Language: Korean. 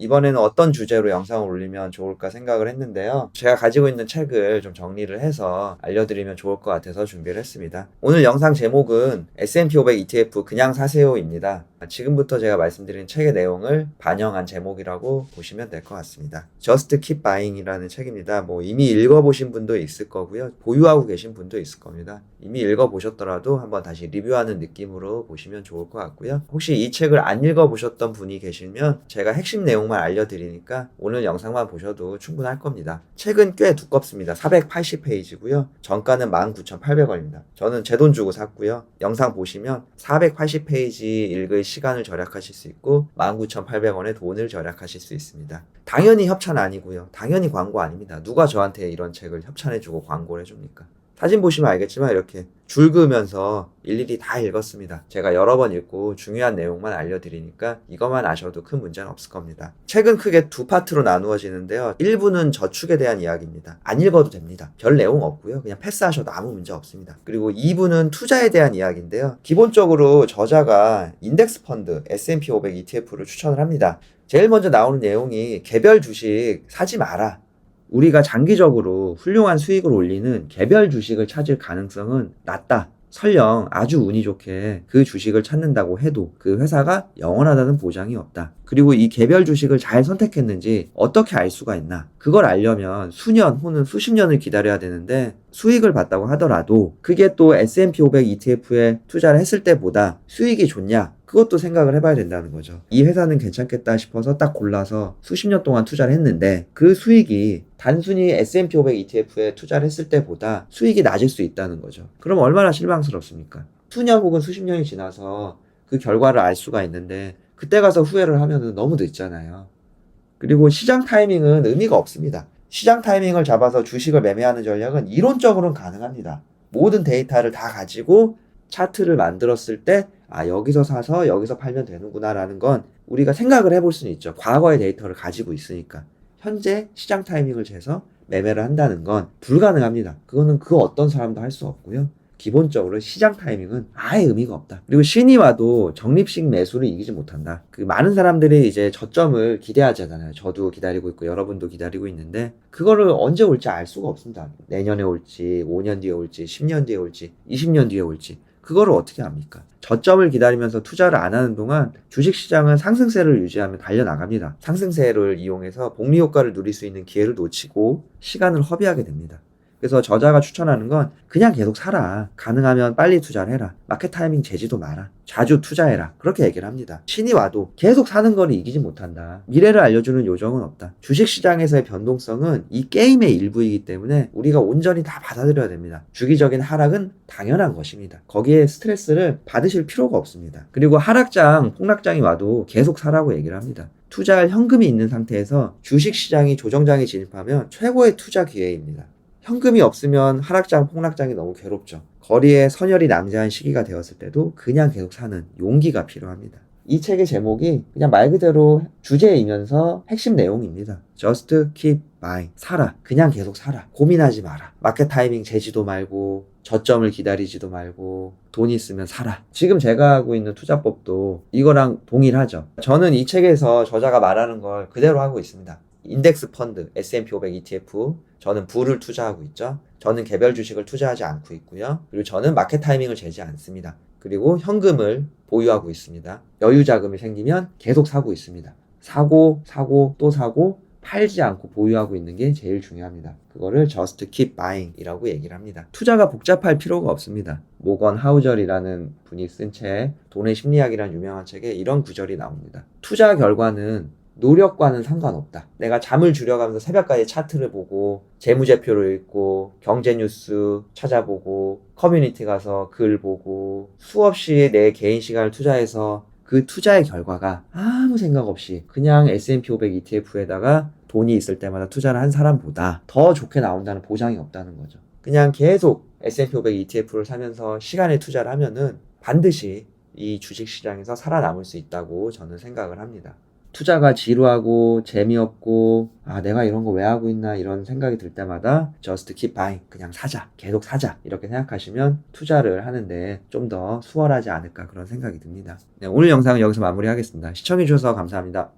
이번에는 어떤 주제로 영상을 올리면 좋을까 생각을 했는데요. 제가 가지고 있는 책을 좀 정리를 해서 알려드리면 좋을 것 같아서 준비를 했습니다. 오늘 영상 제목은 S&P 500 ETF 그냥 사세요입니다. 지금부터 제가 말씀드린 책의 내용을 반영한 제목이라고 보시면 될 것 같습니다. Just Keep Buying이라는 책입니다. 이미 읽어보신 분도 있을 거고요. 보유하고 계신 분도 있을 겁니다. 이미 읽어보셨더라도 한번 다시 리뷰하는 느낌으로 보시면 좋을 것 같고요. 혹시 이 책을 안 읽어보셨던 분이 계시면 제가 핵심 내용만 알려드리니까 오늘 영상만 보셔도 충분할 겁니다. 책은 꽤 두껍습니다. 480페이지고요. 정가는 19,800원입니다. 저는 제 돈 주고 샀고요. 영상 보시면 480페이지 읽을 시간을 절약하실 수 있고 19,800원의 돈을 절약하실 수 있습니다. 당연히 협찬 아니고요. 당연히 광고 아닙니다. 누가 저한테 이런 책을 협찬해주고 광고를 해줍니까? 사진 보시면 알겠지만 이렇게 줄 그으면서 일일이 다 읽었습니다. 제가 여러 번 읽고 중요한 내용만 알려드리니까 이것만 아셔도 큰 문제는 없을 겁니다. 책은 크게 두 파트로 나누어지는데요. 1부는 저축에 대한 이야기입니다. 안 읽어도 됩니다. 별 내용 없고요. 그냥 패스하셔도 아무 문제 없습니다. 그리고 2부는 투자에 대한 이야기인데요. 기본적으로 저자가 인덱스 펀드 S&P 500 ETF를 추천을 합니다. 제일 먼저 나오는 내용이 개별 주식 사지 마라. 우리가 장기적으로 훌륭한 수익을 올리는 개별 주식을 찾을 가능성은 낮다. 설령 아주 운이 좋게 그 주식을 찾는다고 해도 그 회사가 영원하다는 보장이 없다. 그리고 이 개별 주식을 잘 선택했는지 어떻게 알 수가 있나? 그걸 알려면 수년 혹은 수십 년을 기다려야 되는데 수익을 봤다고 하더라도 그게 또 S&P 500 ETF에 투자를 했을 때보다 수익이 좋냐? 그것도 생각을 해봐야 된다는 거죠. 이 회사는 괜찮겠다 싶어서 딱 골라서 수십 년 동안 투자를 했는데 그 수익이 단순히 S&P 500 ETF에 투자를 했을 때보다 수익이 낮을 수 있다는 거죠. 그럼 얼마나 실망스럽습니까? 수년 혹은 수십 년이 지나서 그 결과를 알 수가 있는데 그때 가서 후회를 하면 너무 늦잖아요. 그리고 시장 타이밍은 의미가 없습니다. 시장 타이밍을 잡아서 주식을 매매하는 전략은 이론적으로는 가능합니다. 모든 데이터를 다 가지고 차트를 만들었을 때 여기서 사서 여기서 팔면 되는구나 라는 건 우리가 생각을 해볼 수는 있죠. 과거의 데이터를 가지고 있으니까. 현재 시장 타이밍을 재서 매매를 한다는 건 불가능합니다. 그거는 그 어떤 사람도 할 수 없고요. 기본적으로 시장 타이밍은 아예 의미가 없다. 그리고 신이 와도 적립식 매수를 이기지 못한다. 많은 사람들이 이제 저점을 기대하잖아요. 저도 기다리고 있고 여러분도 기다리고 있는데 그거를 언제 올지 알 수가 없습니다. 내년에 올지, 5년 뒤에 올지, 10년 뒤에 올지, 20년 뒤에 올지. 그거를 어떻게 합니까? 저점을 기다리면서 투자를 안 하는 동안 주식시장은 상승세를 유지하며 달려나갑니다. 상승세를 이용해서 복리 효과를 누릴 수 있는 기회를 놓치고 시간을 허비하게 됩니다. 그래서 저자가 추천하는 건 그냥 계속 사라. 가능하면 빨리 투자를 해라. 마켓 타이밍 재지도 마라. 자주 투자해라. 그렇게 얘기를 합니다. 신이 와도 계속 사는 거는 이기지 못한다. 미래를 알려주는 요정은 없다. 주식시장에서의 변동성은 이 게임의 일부이기 때문에 우리가 온전히 다 받아들여야 됩니다. 주기적인 하락은 당연한 것입니다. 거기에 스트레스를 받으실 필요가 없습니다. 그리고 하락장, 폭락장이 와도 계속 사라고 얘기를 합니다. 투자할 현금이 있는 상태에서 주식시장이 조정장에 진입하면 최고의 투자 기회입니다. 현금이 없으면 하락장, 폭락장이 너무 괴롭죠. 거리에 선혈이 낭자한 시기가 되었을 때도 그냥 계속 사는 용기가 필요합니다. 이 책의 제목이 그냥 말 그대로 주제이면서 핵심 내용입니다. Just keep buying. 사라. 그냥 계속 사라. 고민하지 마라. 마켓 타이밍 재지도 말고 저점을 기다리지도 말고 돈 있으면 사라. 지금 제가 하고 있는 투자법도 이거랑 동일하죠. 저는 이 책에서 저자가 말하는 걸 그대로 하고 있습니다. 인덱스 펀드, S&P 500 ETF, 저는 부를 투자하고 있죠. 저는 개별 주식을 투자하지 않고 있고요. 그리고 저는 마켓 타이밍을 재지 않습니다. 그리고 현금을 보유하고 있습니다. 여유 자금이 생기면 계속 사고 있습니다. 사고, 또 사고, 팔지 않고 보유하고 있는 게 제일 중요합니다. 그거를 just keep buying 이라고 얘기를 합니다. 투자가 복잡할 필요가 없습니다. 모건 하우절이라는 분이 쓴 책, 돈의 심리학이라는 유명한 책에 이런 구절이 나옵니다. 투자 결과는 노력과는 상관없다. 내가 잠을 줄여가면서 새벽까지 차트를 보고 재무제표를 읽고 경제 뉴스 찾아보고 커뮤니티 가서 글 보고 수없이 내 개인 시간을 투자해서 그 투자의 결과가 아무 생각 없이 그냥 S&P 500 ETF에다가 돈이 있을 때마다 투자를 한 사람보다 더 좋게 나온다는 보장이 없다는 거죠. 그냥 계속 S&P 500 ETF를 사면서 시간에 투자를 하면은 반드시 이 주식시장에서 살아남을 수 있다고 저는 생각을 합니다. 투자가 지루하고 재미없고 내가 이런 거 왜 하고 있나 이런 생각이 들 때마다 just keep buying, 그냥 사자, 계속 사자 이렇게 생각하시면 투자를 하는데 좀 더 수월하지 않을까 그런 생각이 듭니다. 네, 오늘 영상은 여기서 마무리하겠습니다. 시청해주셔서 감사합니다.